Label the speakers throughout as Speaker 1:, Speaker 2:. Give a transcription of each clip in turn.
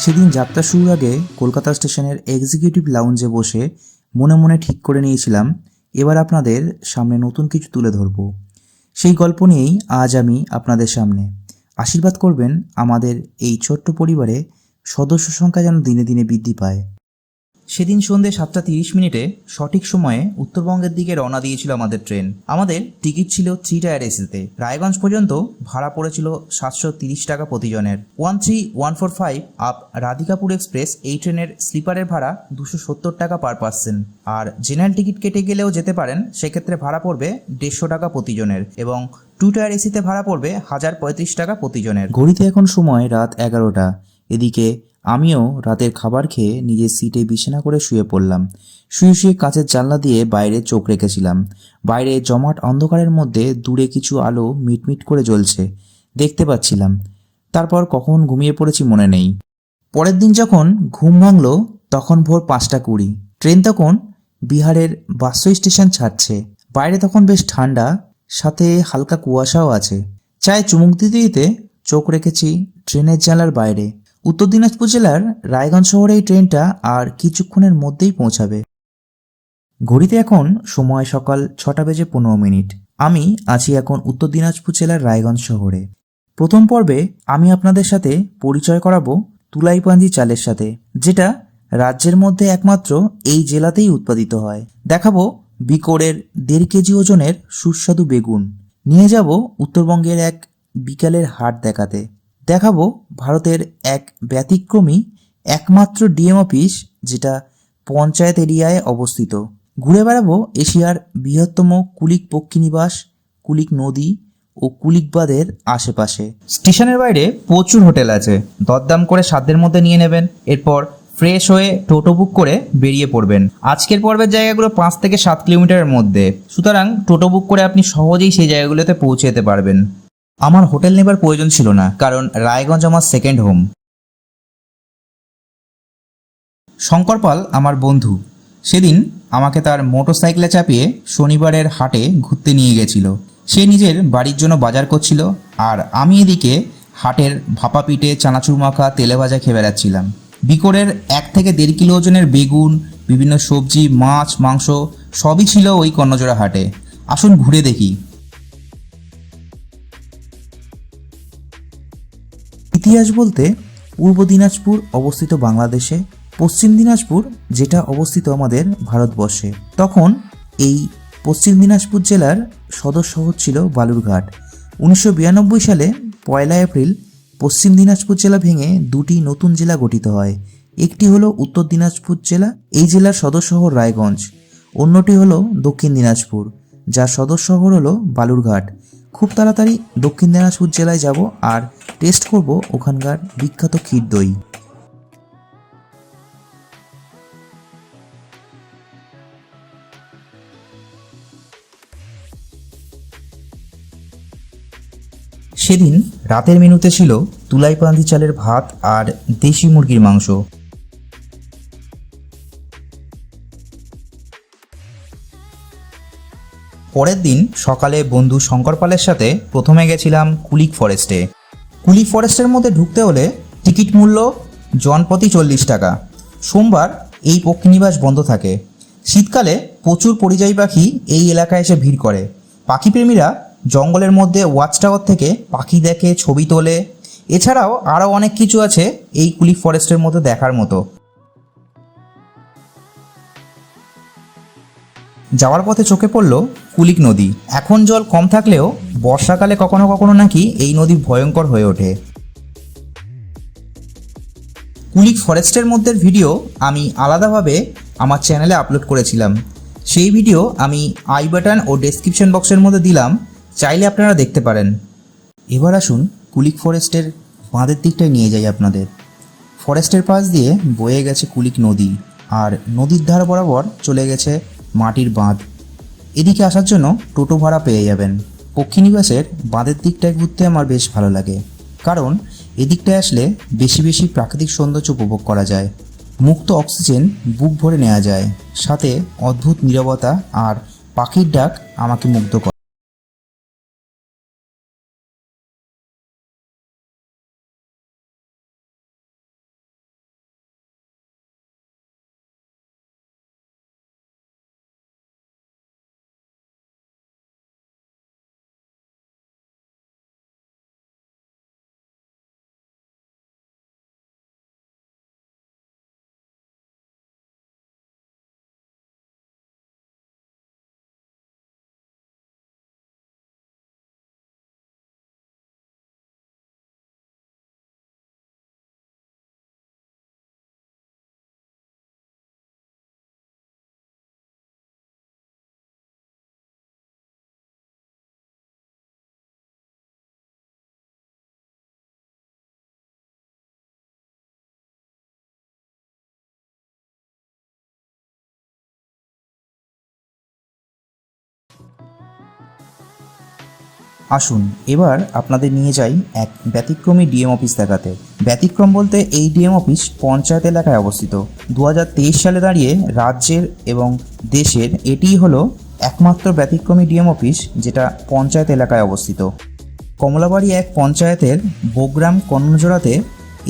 Speaker 1: সেদিন যাত্রা শুরুর আগে কলকাতা স্টেশনের এক্সিকিউটিভ লাউঞ্জে বসে মনে মনে ঠিক করে নিয়েছিলাম এবার আপনাদের সামনে নতুন কিছু তুলে ধরব। সেই গল্প নিয়েই আজ আমি আপনাদের সামনে। আশীর্বাদ করবেন আমাদের এই ছোট্ট পরিবারে সদস্য সংখ্যা যেন দিনে দিনে বৃদ্ধি পায়। সেদিন সন্ধ্যে 7:30 সঠিক সময়ে উত্তরবঙ্গের দিকে রওনা দিয়েছিল আমাদের ট্রেন। আমাদের টিকিট ছিল 3 টায়ার এসিতে। রায়গঞ্জ পর্যন্ত ভাড়া পড়েছিল 730 টাকা প্রতিজনের। 13145 আপ রাধিকাপুর এক্সপ্রেস এই ট্রেনের স্লিপারের ভাড়া 270 টাকা পার পার্সন। আর জেনারেল টিকিট কেটে গেলেও যেতে পারেন, সেক্ষেত্রে ভাড়া পড়বে 150 টাকা প্রতিজনের এবং 2 টায়ার এসিতে ভাড়া পড়বে 1035 টাকা প্রতিজনের। ঘড়িতে এখন সময় রাত 11টা। এদিকে আমিও রাতের খাবার খেয়ে নিজের সিটে বিছানা করে শুয়ে পড়লাম। শুয়ে শুয়ে কাঁচের জানলা দিয়ে বাইরে চোখ রেখেছিলাম। বাইরে জমাট অন্ধকারের মধ্যে দূরে কিছু আলো মিটমিট করে জ্বলছে, দেখতে পাচ্ছিলাম। তারপর কখন ঘুমিয়ে পড়েছি মনে নেই। পরের দিন যখন ঘুম ভাঙল তখন ভোর 5:20। ট্রেন তখন বিহারের বাসু স্টেশন ছাড়ছে। বাইরে তখন বেশ ঠান্ডা, সাথে হালকা কুয়াশাও আছে। চায়ে চুমুক দিতে দিতে চোখ রেখেছি ট্রেনের জানলার বাইরে। উত্তর দিনাজপুর জেলার রায়গঞ্জ শহরে এই ট্রেনটা আর কিছুক্ষণের মধ্যেই পৌঁছাবে। ঘড়িতে এখন সময় সকাল 6:15। আমি আছি এখন উত্তর দিনাজপুর জেলার রায়গঞ্জ শহরে। প্রথম পর্বে আমি আপনাদের সাথে পরিচয় করাবো তুলাইপাঞ্জি চালের সাথে, যেটা রাজ্যের মধ্যে একমাত্র এই জেলাতেই উৎপাদিত হয়। দেখাবো বিকোরের 1.5 কেজি ওজনের সুস্বাদু বেগুন। নিয়ে যাব উত্তরবঙ্গের এক বিকালের হাট দেখাতে। দেখাবো ভারতের এক ব্যতিক্রমী একমাত্র ডিএম অফিস, যেটা পঞ্চায়েত এরিয়ায় অবস্থিত। ঘুরে বেড়াবো এশিয়ার বৃহত্তম কুলিক পক্ষীনিবাস, কুলিক নদী ও কুলিক বাঁধের আশেপাশে। স্টেশনের বাইরে প্রচুর হোটেল আছে, দরদাম করে সাধ্যের মধ্যে নিয়ে নেবেন। এরপর ফ্রেশ হয়ে টোটো বুক করে বেরিয়ে পড়বেন। আজকের পর্বের জায়গাগুলো 5 থেকে 7 কিলোমিটারের মধ্যে, সুতরাং টোটো বুক করে আপনি সহজেই সেই জায়গাগুলোতে পৌঁছে যেতে পারবেন। আমার হোটেল নেবার প্রয়োজন ছিল না, কারণ রায়গঞ্জ আমার সেকেন্ড হোম। শঙ্কর পাল আমার বন্ধু সেদিন আমাকে তার মোটরসাইকেলে চাপিয়ে শনিবারের হাটে ঘুরতে নিয়ে গেছিল। সে নিজের বাড়ির জন্য বাজার করছিল, আর আমি এদিকে হাটের ভাপা পিঠে, চানাচুর মাখা, তেলে ভাজা খেয়ে বেড়াচ্ছিলাম। বিকোরের 1 থেকে 1.5 কিলো ওজনের বেগুন, বিভিন্ন সবজি, মাছ, মাংস সবই ছিল ওই কর্ণজোড়া হাটে। আসুন ঘুরে দেখি। ইতিহাস বলতে পূর্ব দিনাজপুর অবস্থিত বাংলাদেশে, পশ্চিম দিনাজপুর যেটা অবস্থিত আমাদের ভারতবর্ষে। তখন এই পশ্চিম দিনাজপুর জেলার সদর শহর ছিল বালুরঘাট। 1992 সালে 1 এপ্রিল পশ্চিম দিনাজপুর জেলা ভেঙে 2টি নতুন জেলা গঠিত হয়। একটি হলো উত্তর দিনাজপুর জেলা, এই জেলার সদর শহর রায়গঞ্জ। অন্যটি হলো দক্ষিণ দিনাজপুর, যার সদর শহর হলো বালুরঘাট। খুব তাড়াতাড়ি দক্ষিণ দিনাজপুর জেলায় যাব আর টেস্ট করব ওখানকার বিখ্যাত ক্ষীর দই। সেদিন রাতের মেনুতে ছিল তুলাইপাঞ্জি চালের ভাত আর দেশি মুরগির মাংস। পরের দিন সকালে বন্ধু শঙ্কর পালের সাথে প্রথমে গেছিলাম কুলিক ফরেস্টে। কুলিক ফরেস্টের মধ্যে ঢুকতে হলে টিকিট মূল্য জনপ্রতি 40 টাকা। সোমবার এই পক্ষীনিবাস বন্ধ থাকে। শীতকালে প্রচুর পরিযায়ী পাখি এই এলাকায় এসে ভিড় করে। পাখিপ্রেমীরা জঙ্গলের মধ্যে ওয়াচ টাওয়ার থেকে পাখি দেখে, ছবি তোলে। এছাড়াও আরও অনেক কিছু আছে এই কুলিক ফরেস্টের মধ্যে দেখার মতো। যাওয়ার পথে চোখে পড়ল কুলিক নদী। এখন জল কম থাকলেও বর্ষাকালে কখনো কখনো নাকি এই নদী ভয়ঙ্কর হয়ে ওঠে। কুলিক ফরেস্টের মধ্যে ভিডিও আমি আলাদাভাবে আমার চ্যানেলে আপলোড করেছিলাম। সেই ভিডিও আমি আই বাটন ও ডেসক্রিপশন বক্সের মধ্যে দিলাম, চাইলে আপনারা দেখতে পারেন। এবার আসুন কুলিক ফরেস্টের বাঁধের দিকটায় নিয়ে যাই আপনাদের। ফরেস্টের পাশ দিয়ে বয়ে গেছে কুলিক নদী, আর নদীর ধার বরাবর চলে গেছে মাটির বাঁধ। এদিকে আসার জন্য টোটো ভাড়া পেয়ে যাবেন। পক্ষীনিবাসের বাঁধের দিকটায় ঘুরতে আমার বেশ ভালো লাগে, কারণ এদিকটায় আসলে বেশি বেশি প্রাকৃতিক সৌন্দর্য উপভোগ করা যায়। মুক্ত অক্সিজেন বুক ভরে নেওয়া যায়, সাথে অদ্ভুত নীরবতা আর পাখির ডাক আমাকে মুগ্ধ করে। আসুন এবার আপনাদের নিয়ে যাই এক ব্যতিক্রমী ডিএম অফিস দেখাতে। ব্যতিক্রম বলতে এই ডিএম অফিস পঞ্চায়েত এলাকায় অবস্থিত। 2023 সালে দাঁড়িয়ে রাজ্যের এবং দেশের এটিই হলো একমাত্র ব্যতিক্রমী ডিএম অফিস যেটা পঞ্চায়েত এলাকায় অবস্থিত। কমলাবাড়ি এক পঞ্চায়েতের বোগ্রাম কর্ণজোড়াতে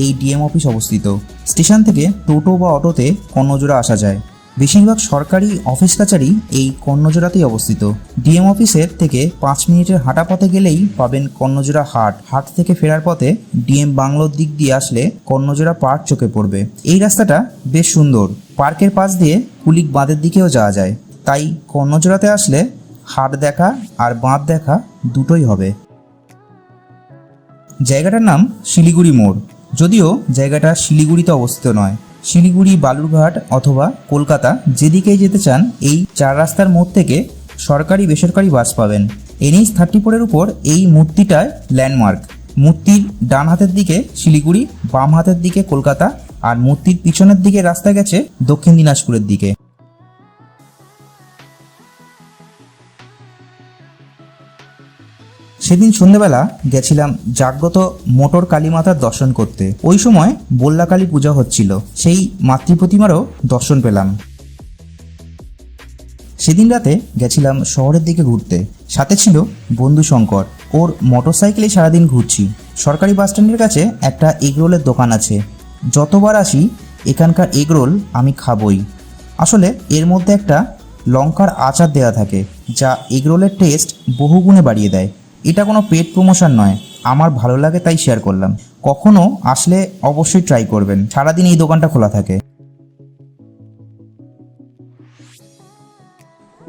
Speaker 1: এই ডিএম অফিস অবস্থিত। স্টেশন থেকে টোটো বা অটোতে কর্ণজোড়া আসা যায়। বেশিরভাগ সরকারি অফিস কাছারি এই কর্ণজোড়াতেই অবস্থিত। ডিএম অফিসের থেকে 5 মিনিটের হাঁটা পথে গেলেই পাবেন কর্ণজোড়া হাট। হাট থেকে ফেরার পথে ডিএম বাংলোর দিক দিয়ে আসলে কর্ণজোড়া পার্ক চোখে পড়বে। এই রাস্তাটা বেশ সুন্দর। পার্কের পাশ দিয়ে কুলিক বাঁধের দিকেও যাওয়া যায়। তাই কর্ণজোড়াতে আসলে হাট দেখা আর বাঁধ দেখা দুটোই হবে। জায়গাটার নাম শিলিগুড়ি মোড়। যদিও জায়গাটা শিলিগুড়িতে অবস্থিত নয়, শিলিগুড়ি, বালুরঘাট অথবা কলকাতা যেদিকেই যেতে চান এই 4 রাস্তার মোড় থেকে সরকারি বেসরকারি বাস পাবেন। NH-34-এর উপর এই মূর্তিটায় ল্যান্ডমার্ক। মূর্তির ডান হাতের দিকে শিলিগুড়ি, বাম হাতের দিকে কলকাতা, আর মূর্তির পিছনের দিকে রাস্তা গেছে দক্ষিণ দিনাজপুরের দিকে। সেদিন সন্ধ্যেবেলা গেছিলাম জাগ্রত মোটর কালীমাতার দর্শন করতে। ওই সময় বল্লাকালী পূজা হচ্ছিল, সেই মাতৃপ্রতিমারও দর্শন পেলাম। সেদিন রাতে গেছিলাম শহরের দিকে ঘুরতে। সাথে ছিল বন্ধু শঙ্কর, ওর মোটরসাইকেলে সারাদিন ঘুরছি। সরকারি বাসস্ট্যান্ডের কাছে একটা এগরোলের দোকান আছে। যতবার আসি এখানকার এগরোল আমি খাবই। আসলে এর মধ্যে একটা লঙ্কার আচার দেওয়া থাকে যা এগরোলের টেস্ট বহুগুণে বাড়িয়ে দেয়। এটা কোনো পেড প্রমোশন নয়, আমার ভালো লাগে তাই শেয়ার করলাম। কখনো আসলে অবশ্যই ট্রাই করবেন। সারাদিন এই দোকানটা খোলা থাকে।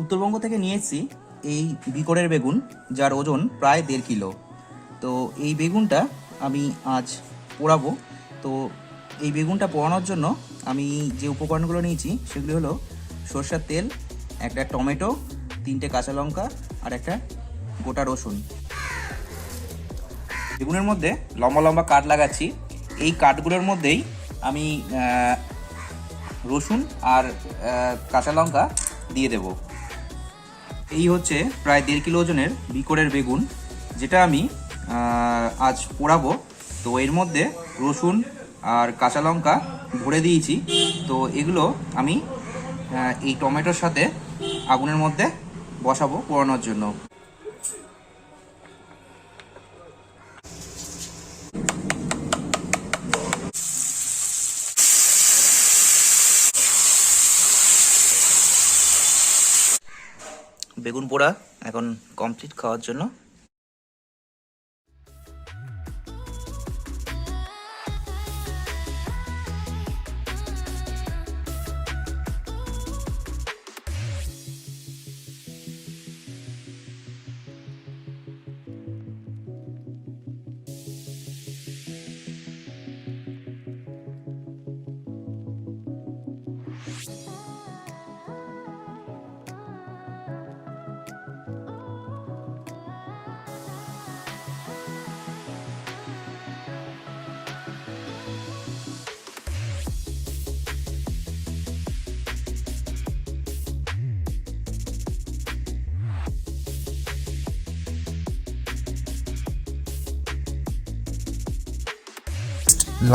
Speaker 1: উত্তরবঙ্গ থেকে নিয়ে এসেছি এই বিকরের বেগুন, যার ওজন প্রায় 1.5 কিলো। তো এই বেগুনটা আমি আজ পোড়াবো। তো এই বেগুনটা পোড়ানোর জন্য আমি যে উপকরণগুলো নিয়েছি সেগুলি হলো সরষের তেল, একটা টমেটো, 3টে কাঁচা লঙ্কা আর একটা গোটা রসুন। বেগুনের মধ্যে লম্বা লম্বা কাঠ লাগাচ্ছি। এই কাঠগুলোর মধ্যেই আমি রসুন আর কাঁচা লঙ্কা দিয়ে দেব। এই হচ্ছে প্রায় 1.5 কিলো ওজনের বিকরের বেগুন, যেটা আমি আজ পোড়াবো। তো এর মধ্যে রসুন আর কাঁচা লঙ্কা ভরে দিয়েছি। তো এগুলো আমি এই টমেটোর সাথে আগুনের মধ্যে বসাবো পোড়ানোর জন্য। বেগুন পোড়া এখন কমপ্লিট খাওয়ার জন্য।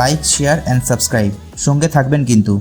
Speaker 1: লাইক, শেয়ার অ্যান্ড সাবস্ক্রাইব, সঙ্গে থাকবেন কিন্তু।